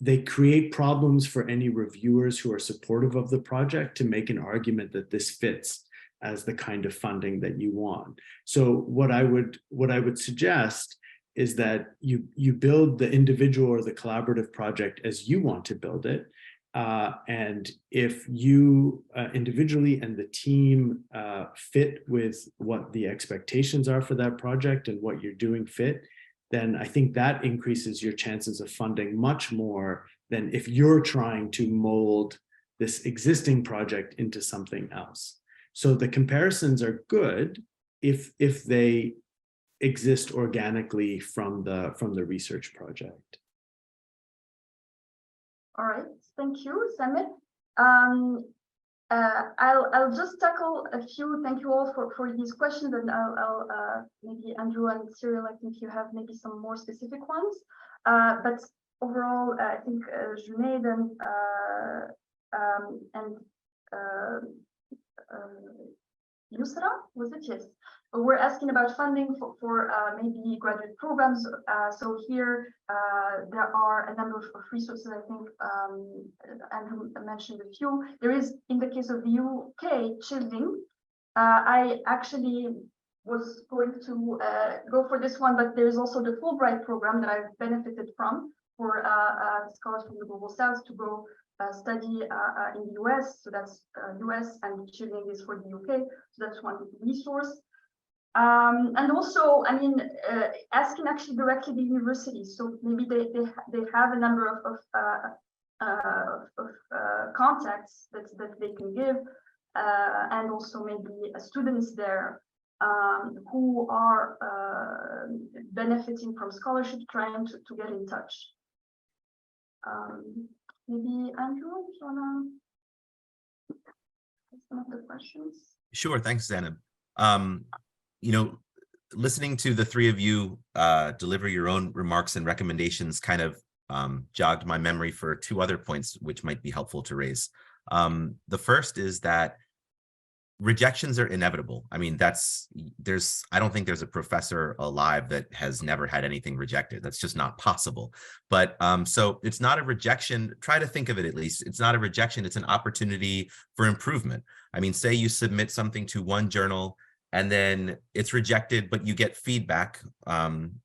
they create problems for any reviewers who are supportive of the project to make an argument that this fits as the kind of funding that you want. So what I would suggest is that you build the individual or the collaborative project as you want to build it. And if you individually and the team fit with what the expectations are for that project and what you're doing fit, then I think that increases your chances of funding much more than if you're trying to mold this existing project into something else. So the comparisons are good if they exist organically from the research project. All right, thank you, Zaynab. I'll just tackle a few. Thank you all for these questions, and I'll maybe Andrew and Cyril, I think you have maybe some more specific ones. But overall, I think Junaid and Yusra, was it? Yes. We're asking about funding for maybe graduate programs. So here there are a number of resources. I think Andrew mentioned a few. There is, in the case of the UK, Chilling. I actually was going to go for this one, but there's also the Fulbright program that I've benefited from for scholars from the Global South to go study in the US. So that's US, and Chilling is for the UK. So that's one resource. And also, I mean, asking actually directly the universities. So maybe they have a number of contacts that they can give, and also maybe students there who are benefiting from scholarship, trying to get in touch. Maybe Andrew, if you wanna ask some of the questions. Sure, thanks, Zaynab. You know, listening to the three of you deliver your own remarks and recommendations kind of jogged my memory for two other points which might be helpful to raise. The first is that rejections are inevitable. I mean, I don't think there's a professor alive that has never had anything rejected. That's just not possible. But so it's not a rejection. Try to think of it, at least. It's not a rejection. It's an opportunity for improvement. I mean, say you submit something to one journal and then it's rejected, but you get feedback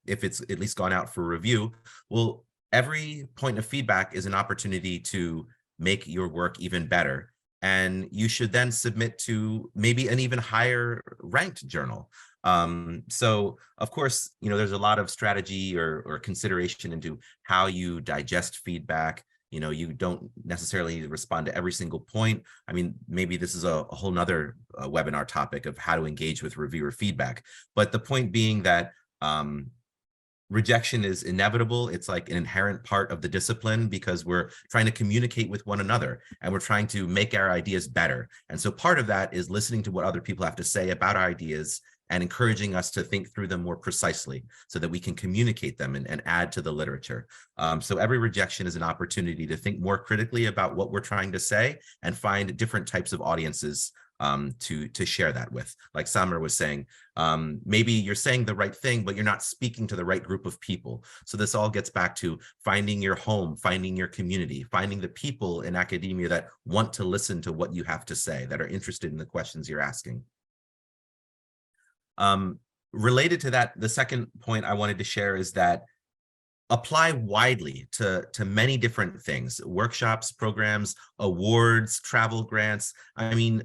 if it's at least gone out for review. Well, every point of feedback is an opportunity to make your work even better. And you should then submit to maybe an even higher ranked journal. So of course, there's a lot of strategy or consideration into how you digest feedback. You don't necessarily respond to every single point. I mean, maybe this is a whole nother webinar topic of how to engage with reviewer feedback. But the point being that rejection is inevitable. It's like an inherent part of the discipline because we're trying to communicate with one another and we're trying to make our ideas better. And so part of that is listening to what other people have to say about our ideas and encouraging us to think through them more precisely so that we can communicate them and add to the literature. So every rejection is an opportunity to think more critically about what we're trying to say and find different types of audiences to share that with. Like Samar was saying, maybe you're saying the right thing, but you're not speaking to the right group of people. So this all gets back to finding your home, finding your community, finding the people in academia that want to listen to what you have to say, that are interested in the questions you're asking. Related to that, the second point I wanted to share is that apply widely to many different things: workshops, programs, awards, travel grants. I mean,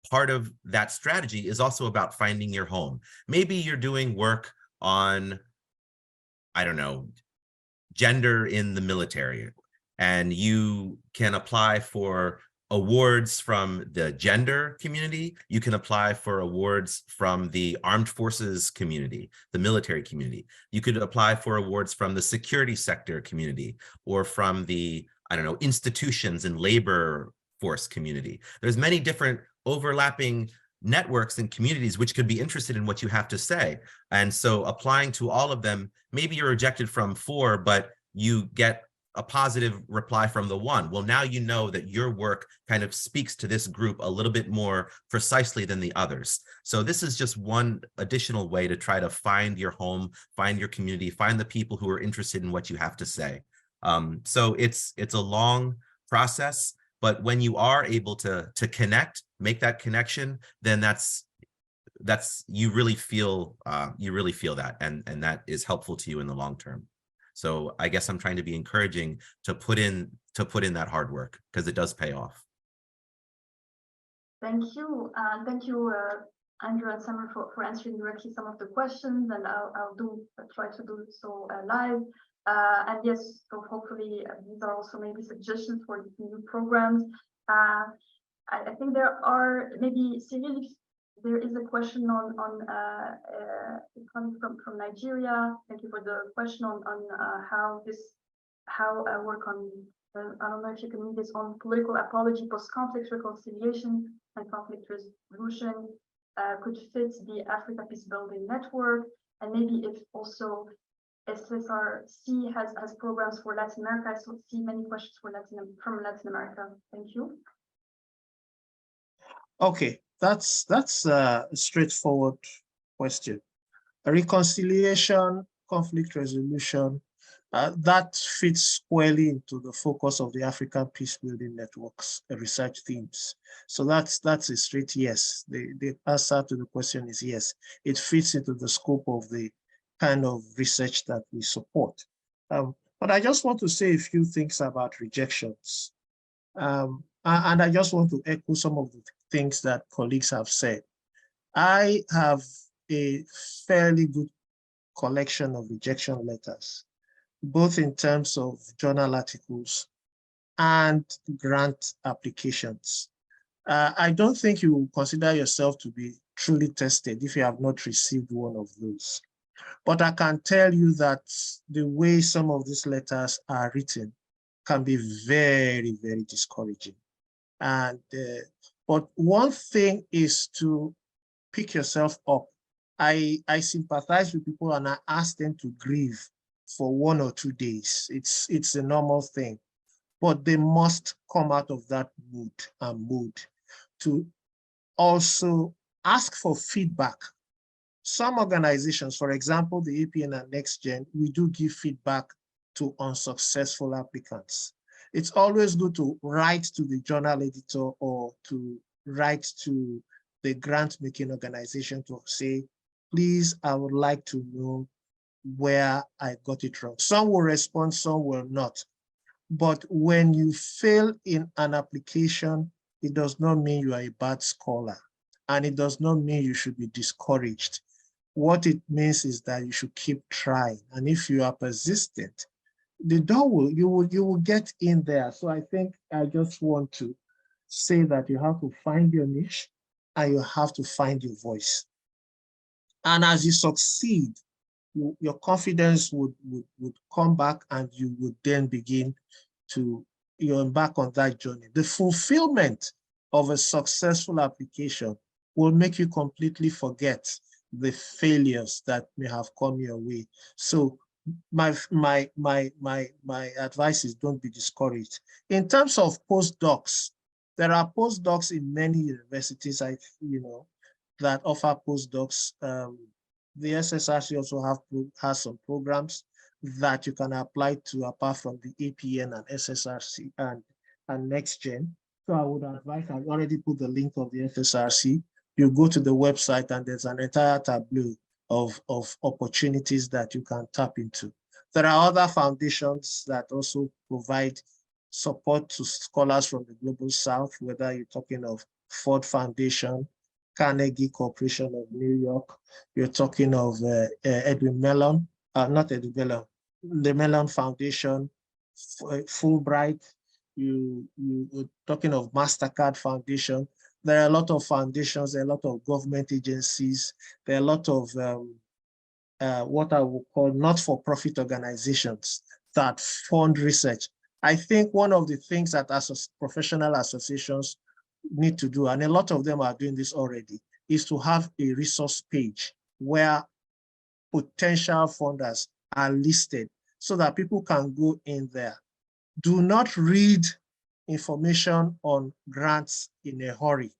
part of that strategy is also about finding your home. Maybe you're doing work on, I don't know, gender in the military, and you can apply for awards from the gender community. You can apply for awards from the armed forces community, the military community. You could apply for awards from the security sector community or from the, I don't know, institutions and labor force community. There's many different overlapping networks and communities which could be interested in what you have to say. And so applying to all of them, maybe you're rejected from 4, but you get a positive reply from the 1. Well, now you know that your work kind of speaks to this group a little bit more precisely than the others. So this is just one additional way to try to find your home, find your community, find the people who are interested in what you have to say. So it's a long process, but when you are able to connect, make that connection, then that's you really feel that, and that is helpful to you in the long term. So I guess I'm trying to be encouraging to put in that hard work, because it does pay off. Thank you. Thank you, Andrew and Samar, for answering directly some of the questions, and I'll try to do so live. And yes, so hopefully these are also maybe suggestions for the new programs. I think there are maybe, Cyril, if there is a question coming from Nigeria. Thank you for the question on how work on, I don't know if you can read this, on political apology, post-conflict reconciliation and conflict resolution could fit the Africa Peace Building Network, and maybe if also SSRC has programs for Latin America. I see many questions from Latin America. Thank you. Okay, that's a straightforward question. A reconciliation, conflict resolution, that fits squarely into the focus of the African Peace Building Network's research themes. So that's a straight yes. The answer to the question is yes. It fits into the scope of the kind of research that we support. But I just want to say a few things about rejections. And I just want to echo some of the things that colleagues have said. I have a fairly good collection of rejection letters, both in terms of journal articles and grant applications. I don't think you will consider yourself to be truly tested if you have not received one of those. But I can tell you that the way some of these letters are written can be very, very discouraging. And but one thing is to pick yourself up. I sympathize with people and I ask them to grieve for 1 or 2 days. It's a normal thing, but they must come out of that mood to also ask for feedback. Some organizations, for example, the APN and NextGen, we do give feedback to unsuccessful applicants. It's always good to write to the journal editor or to write to the grant making organization to say, please, I would like to know where I got it wrong. Some will respond, some will not. But when you fail in an application, it does not mean you are a bad scholar. And it does not mean you should be discouraged. What it means is that you should keep trying. And if you are persistent, the door will, you will get in there. So I think I just want to say that you have to find your niche and you have to find your voice. And as you succeed, your confidence would come back, and you would then begin to embark on that journey. The fulfillment of a successful application will make you completely forget the failures that may have come your way. So my advice is, don't be discouraged. In terms of postdocs, there are postdocs in many universities, that offer postdocs. The SSRC also has some programs that you can apply to, apart from the APN and SSRC and NextGen. So I would advise, I've already put the link of the SSRC. You go to the website and there's an entire tableau of opportunities that you can tap into. There are other foundations that also provide support to scholars from the Global South, whether you're talking of Ford Foundation, Carnegie Corporation of New York, you're talking of Edwin Mellon, not Edwin Mellon, the Mellon Foundation, Fulbright, you're talking of MasterCard Foundation. There are a lot of foundations, there are a lot of government agencies, there are a lot of what I would call not-for-profit organizations that fund research. I think one of the things that professional associations need to do, and a lot of them are doing this already, is to have a resource page where potential funders are listed so that people can go in there. Do not read information on grants in a hurry.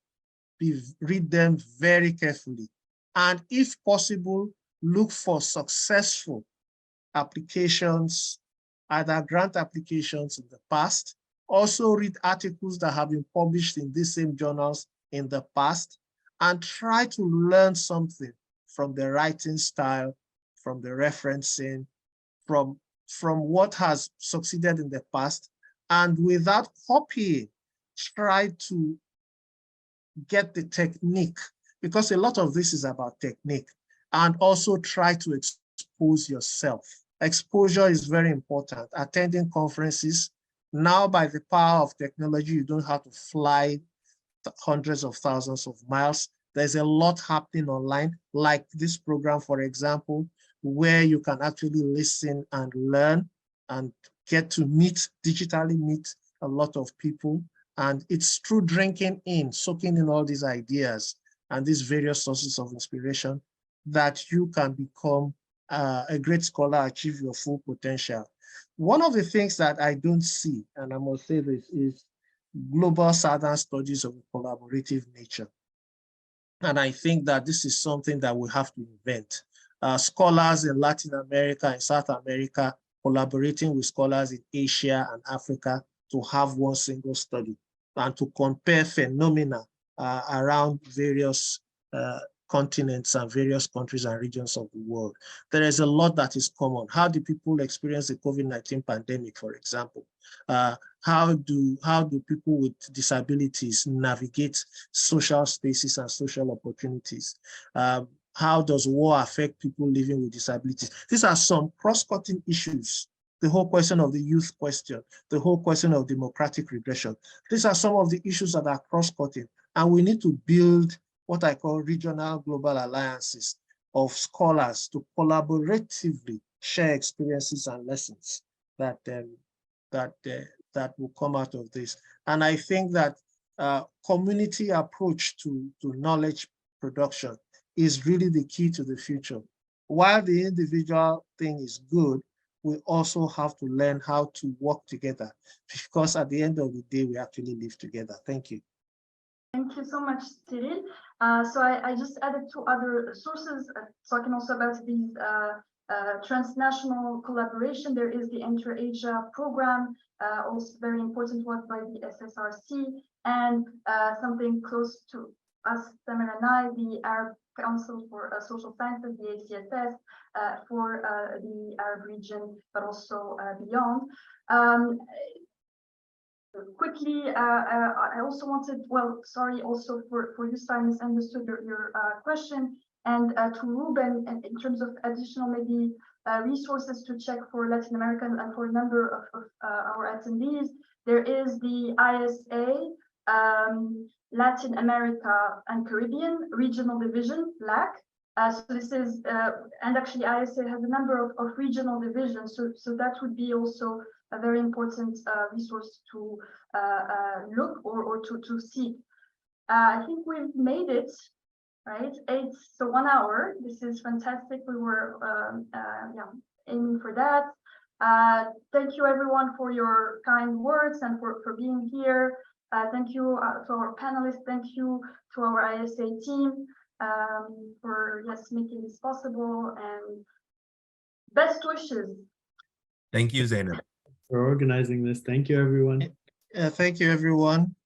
Read them very carefully. And if possible, look for successful applications, either grant applications in the past. Also read articles that have been published in these same journals in the past, and try to learn something from the writing style, from the referencing, from what has succeeded in the past, and without copying, try to get the technique, because a lot of this is about technique, and also try to expose yourself. Exposure is very important. Attending conferences. Now, by the power of technology, you don't have to fly hundreds of thousands of miles. There's a lot happening online, like this program, for example, where you can actually listen and learn and get to digitally meet a lot of people. And it's through drinking in, soaking in all these ideas and these various sources of inspiration that you can become a great scholar, achieve your full potential. One of the things that I don't see, and I must say this, is global Southern studies of a collaborative nature. And I think that this is something that we have to invent. Scholars in Latin America and South America collaborating with scholars in Asia and Africa to have one single study and to compare phenomena around various continents and various countries and regions of the world. There is a lot that is common. How do people experience the COVID-19 pandemic, for example? How do people with disabilities navigate social spaces and social opportunities? How does war affect people living with disabilities? These are some cross-cutting issues. The whole question of the youth question, the whole question of democratic regression. These are some of the issues that are cross-cutting, and we need to build what I call regional global alliances of scholars to collaboratively share experiences and lessons that will come out of this. And I think that community approach to knowledge production is really the key to the future. While the individual thing is good, we also have to learn how to work together, because at the end of the day, we actually live together. Thank you. Thank you so much, Cyril. So I just added two other sources talking also about these transnational collaboration. There is the Inter-Asia program, also very important one by the SSRC, and something close to us, Samir and I, the Arab Council for Social Sciences, the ACSS, for the Arab region, but also beyond. Quickly, I also wanted, well, sorry, also for you, I misunderstood your question, and to Ruben, in terms of additional maybe resources to check for Latin American and for a number of our attendees, there is the ISA Latin America and Caribbean Regional Division, LAC. So this is, and actually ISA has a number of regional divisions, so that would be also a very important resource to look or to seek. I think we've made it, right? So 1 hour. This is fantastic. We were aiming for that. Thank you everyone for your kind words and for being here. Thank you to our panelists. Thank you to our ISA team for making this possible, and best wishes. Thank you, Zaynab. For organizing this. Thank you, everyone. Thank you, everyone.